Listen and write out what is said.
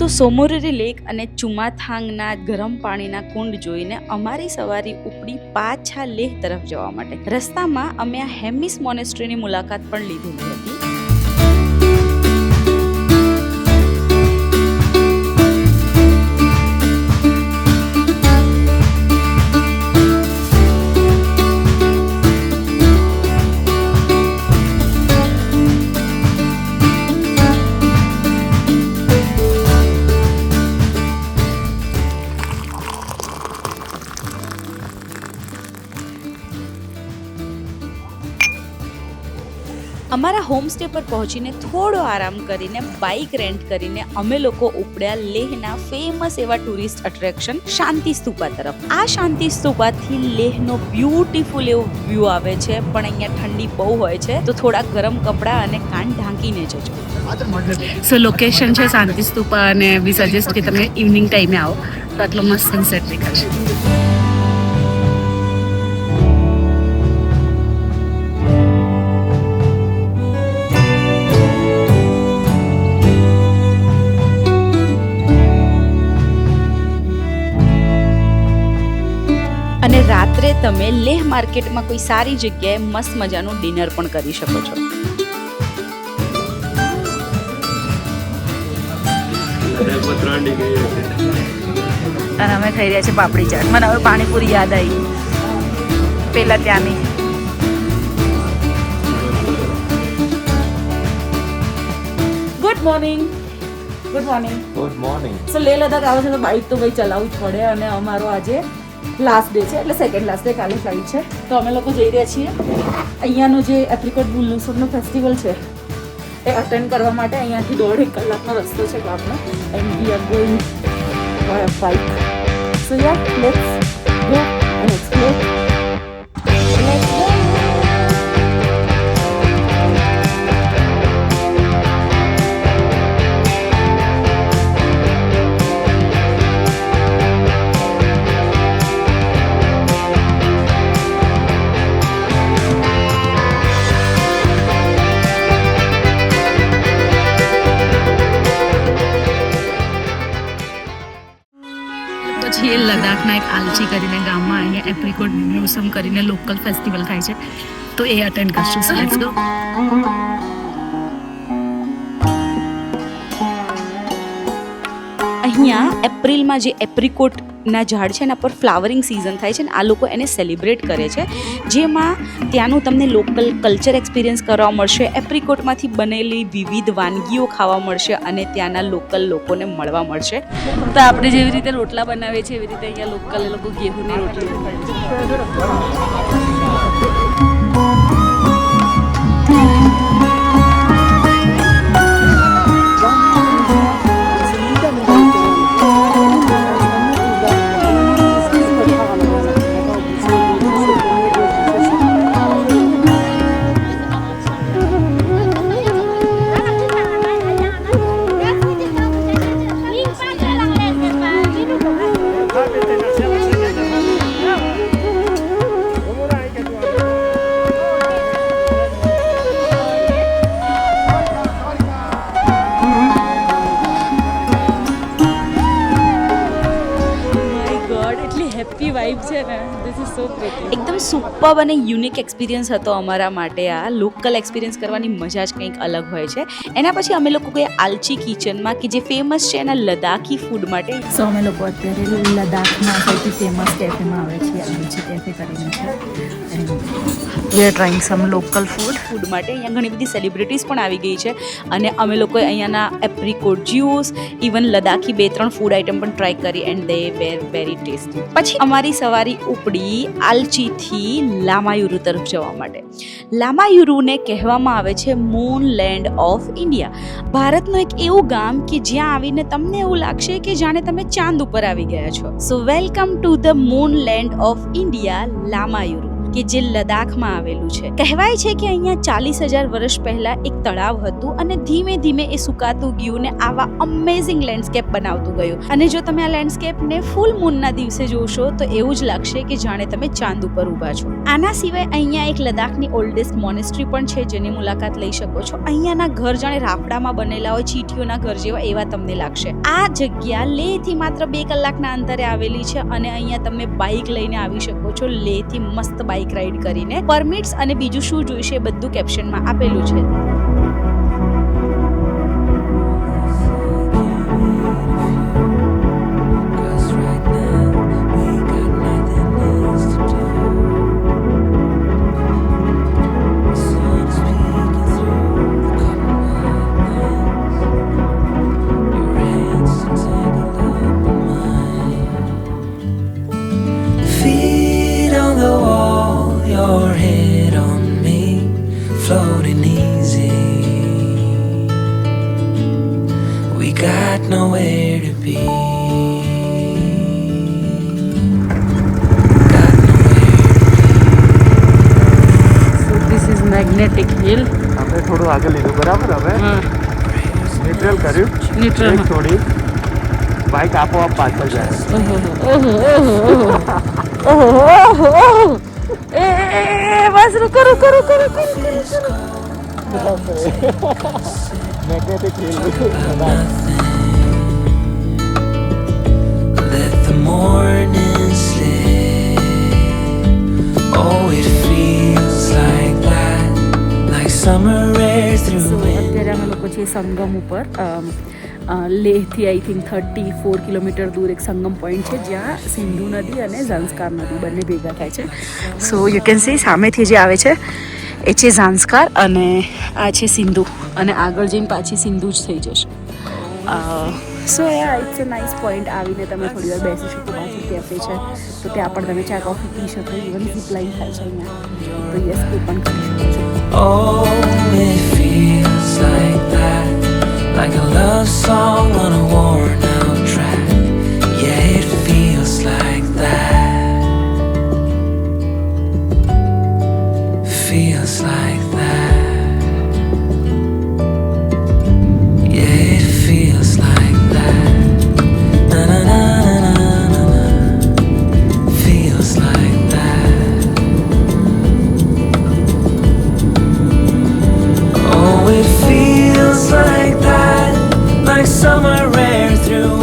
તો સોમોરેરી લેક અને ચુમાથાંગના ગરમ પાણીના કુંડ જોઈને અમારી સવારી ઉપડી પાછા લેહ તરફ જવા માટે. રસ્તામાં અમે આ હેમિસ મોનેસ્ટ્રીની મુલાકાત પણ લીધેલી હતી. અમારા હોમસ્ટે પર પહોંચીને થોડો આરામ કરીને બાઇક રેન્ટ કરીને અમે લોકો ઉપડ્યા લેહના ફેમસ એવા ટુરિસ્ટ અટ્રેક્શન શાંતિ સ્તૂપા તરફ. આ શાંતિ સ્તૂપાથી લેહનો બ્યુટીફુલ એવો વ્યૂ આવે છે, પણ અહીંયા ઠંડી બહુ હોય છે, તો થોડા ગરમ કપડાં અને કાન ઢાંકીને જજો. સો લોકેશન છે શાંતિ સ્તૂપા અને વી સજેસ્ટ કે તમે ઇવનિંગ ટાઈમે આવો તો આટલો મસ્ત સનસેટ દેખાશે. અને રાત્રે તમે લેહ માર્કેટમાં કોઈ સારી જગ્યાએ મસ્ત મજાનું ડિનર પણ કરી શકો છો. અને અમે ખાઈ રહ્યા છીએ પાપડી ચાટ. મને હવે પાણીપુરી યાદ આવી પેલા ત્યાંની. Good morning. Good morning. Good morning. So Leh Ladakh આવે છે તો બાઇક તો ભાઈ ચલાવવું જ પડે, અને અમારો આજે લાસ્ટ ડે છે, એટલે સેકન્ડ લાસ્ટ ડે, કાલે ફ્લાઇટ છે. તો અમે લોકો જઈ રહ્યા છીએ અહીંયાનો જે એપ્રિકોટ બ્લૂસમનો ફેસ્ટિવલ છે એ અટેન્ડ કરવા માટે. અહીંયાથી 1.5 કલાકનો રસ્તો છે ગામનો, and we are going by bike. So ya let's go and explore. Let's go. પછી લદ્દાખના એક આલચી કરીને ગામમાં અહીંયા એપ્રિકોટ બ્લૂસમ કરીને લોકલ ફેસ્ટિવલ થાય છે, તો એ અટેન્ડ કરશું. So let's go. અહીંયા એપ્રિલમાં જે એપ્રિકોટના ઝાડ છે એના પર ફ્લાવરિંગ સિઝન થાય છે ને આ લોકો એને સેલિબ્રેટ કરે છે, જેમાં ત્યાંનું તમને લોકલ કલ્ચર એક્સપિરિયન્સ કરવા મળશે, એપ્રિકોટમાંથી બનેલી વિવિધ વાનગીઓ ખાવા મળશે અને ત્યાંના લોકલ લોકોને મળવા મળશે. તો આપણે જેવી રીતે રોટલા બનાવીએ છીએ એવી રીતે અહીંયા લોકલ એ લોકો ઘેઉની રોટલી ખાય છે. એકદમ સુપર્બ અને યુનિક એક્સપિરિયન્સ હતો અમારા માટે. આ લોકલ એક્સપિરિયન્સ કરવાની મજા જ કંઈક અલગ હોય છે. એના પછી અમે લોકો ગયા આલચી કિચનમાં, કે જે ફેમસ છે એના લદ્દાખી ફૂડ માટે. સો અમે લોકો અત્યારે લદ્દાખના સૌથી ફેમસ કેફેમાં આવે છીએ, આલચી કેફે કરીને છે. We are trying some local food માટે અહીંયા ઘણી બધી સેલિબ્રિટીઝ પણ આવી ગઈ છે, અને અમે લોકોએ અહીંયાના apricot juice, even Ladakhi 2-3 food item પણ ટ્રાય કરી, and they were very tasty. પછી અમારી સવારી ઉપડી આલચીથી લામાયુરુ તરફ જવા માટે. લામાયુરુને કહેવામાં આવે છે મૂન લેન્ડ ઓફ ઇન્ડિયા. ભારતનું એક એવું ગામ કે જ્યાં આવીને તમને એવું લાગશે કે જાણે તમે ચાંદ ઉપર આવી ગયા છો. So welcome to the moon land of India, Lamayuru, કે જે લદ્દાખમાં આવેલું છે. કહેવાય છે કે અહીંયા 40,000 વર્ષ પહેલા એક તળાવ હતું, અને ધીમે ધીમે એ સુકાતું ગયું ને આવા અમેઝિંગ લેન્ડસ્કેપ બનાવતું ગયું. અને જો તમે આ લેન્ડસ્કેપને ફૂલ મૂનના દિવસે જોશો તો એવું જ લાગશે કે જાણે તમે ચાંદ ઉપર ઊભા છો. આના સિવાય અહીંયા એક લદ્દાખની ઓલ્ડેસ્ટ મોનેસ્ટ્રી પણ છે જેની મુલાકાત લઈ શકો છો. અહીંયાના ઘર જાણે રાફડામાં બનેલા હોય, ચીંટીઓના ઘર જેવા એવા તમને લાગશે. આ જગ્યા લેહથી માત્ર 2 કલાકના અંતરે આવેલી છે અને અહીંયા તમે બાઇક લઈને આવી શકો છો. લેહથી મસ્ત બાઇક રાઈડ કરીને. પરમિટ્સ અને બીજું શું જોઈશે એ બધું કેપ્શનમાં આપેલું છે. Floating easy, we got nowhere to be. So this is magnetic hill. આપણે થોડું આગળ લીધું બરાબર. હવે ન્યુટ્રલ કર્યું, ન્યુટ્રલ બ્રેક છોડી, બાઇક આપોઆપ પાછળ જાય. બસ રૂકો. Magnetic hill. Let the morning slip. Oh, it feels like that, like summer air through so winter. અત્યારે અમે લોકો છીએ સંગમ ઉપર. લેહથી આઈ થિંક 34 કિલોમીટર દૂર એક સંગમ પોઈન્ટ છે જ્યાં સિંધુ નદી અને ઝાંસ્કાર નદી બંને ભેગા થાય છે. સો યુ કેન સી સામેથી જે આવે છે એ છે ઝાંસ્કાર અને આ છે સિંધુ, અને આગળ જઈને પાછી સિંધુ જ થઈ જશે. So it's a nice point. આવીને તમે થોડી વાર બેસી શકો. પાછળ કેફે છે તો ત્યાં પણ તમે ચા કોફી પી શકો. ઇવન ઝીપ લાઇન થાય છે અહીંયા, તો યસ એ પણ કરી શકો છો. Oh, it feels like that, like a love song on a worn out track. Yeah, it feels like that. Feels like that. Yeah, it feels like that. Na na na na na na na. Feels like that. Oh, it feels like that, like summer air through